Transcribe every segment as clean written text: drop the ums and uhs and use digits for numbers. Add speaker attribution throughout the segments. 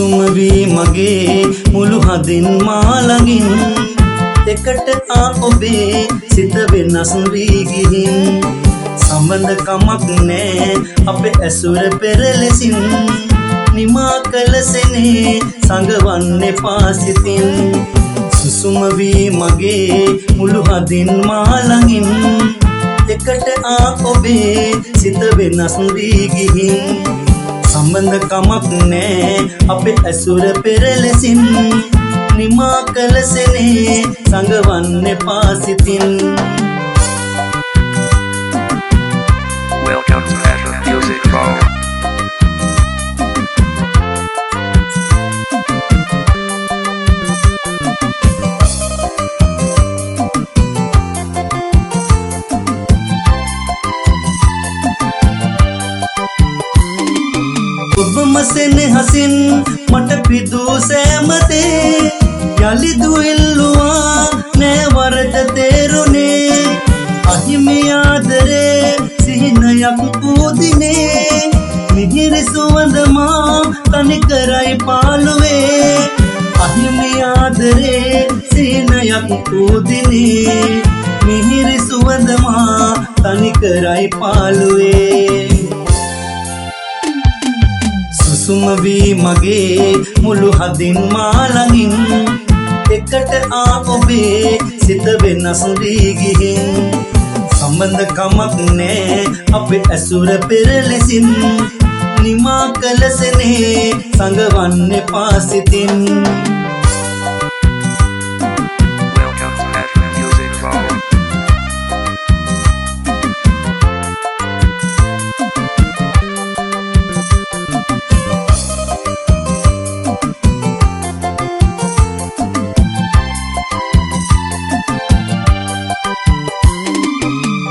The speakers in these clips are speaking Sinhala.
Speaker 1: සුසුම වී මගේ මුළු හදින් මා ළඟින් එකට ආ ඔබේ සිත වෙනස් වී ගිහින් සම්බන්ධකමක් නෑ අපේ ඇසුර පෙර ලෙසින් නිමා කළ සෙනේ සංගවන්නේ පාසිතින් සුසුම වී මගේ මුළු හදින් මා ළඟින් එකට ආ ඔබේ සිත වෙනස් වී ගිහින් සම්බන්ධකමක් නෑ අපේ ඇසුර පෙර ලෙසින් නිමා කළ සෙනේ සංගවන්නේ පාසිතින්
Speaker 2: Welcome to Fashion Music Vault.
Speaker 1: ඔබ මසෙන්නේ හසින් මට පිදූ සෑමතේ යලි දුවිල්ලුවා නෑ වරද තේරුනේ අහිමි ආදරේ සිහිනයක් පූදිනේ මිහිරි සුවඳ මා තනි කරයි පාළුවේ අහිමි ආදරේ සිහිනයක් පූදිනේ මිහිරි සුවඳ මා තනි කරයි පාළුවේ සුසුම වී මගේ මුළු හදින් මා ළඟින් එකට ආ ඔබේ සිත වෙනස් වී ගිහින් සම්බන්ධකමක් නෑ අපේ ඇසුර පෙර ලෙසින් නිමා කළ සෙනේ සංගවන්නේ පාසිතින්
Speaker 2: Welcome to Fashion Music Vault.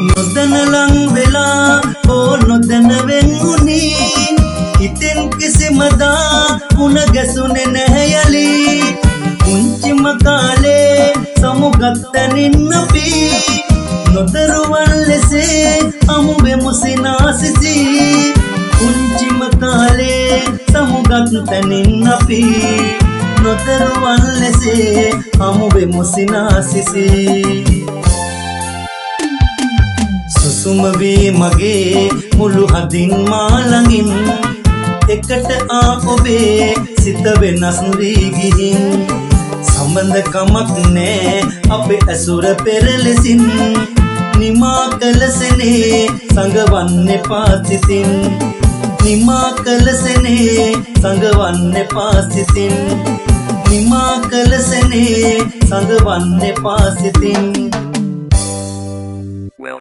Speaker 1: නොදැන ලං වෙලා හෝ නොදැන වෙන් වුණී හිතෙන් කිසිමදා මුණ ගැසුනේ නැහැ යලි පුංචිම කාලේ සමුගත්තනින් අපි නොදරුවන් ලෙසේ අමුවෙමු සිනාසිසි පුංචිම කාලේ සමුගත්තනින් අපි නොදරුවන් ලෙසේ අමුවෙමු සිනාසිසි සුසුම වී මගේ මුළු හදින් මා ළඟින් එකට ආ ඔබේ සිත වෙනස් වී ගිහින් සම්බන්ධකමක් නෑ අපේ ඇසුර පෙර ලෙසින් නිමා කළ සෙනේ සංගවන්නේ පාසිතින් නිමා කළ සෙනේ සංගවන්නේ පාසිතින් නිමා කළ සෙනේ සංගවන්නේ පාසිතින්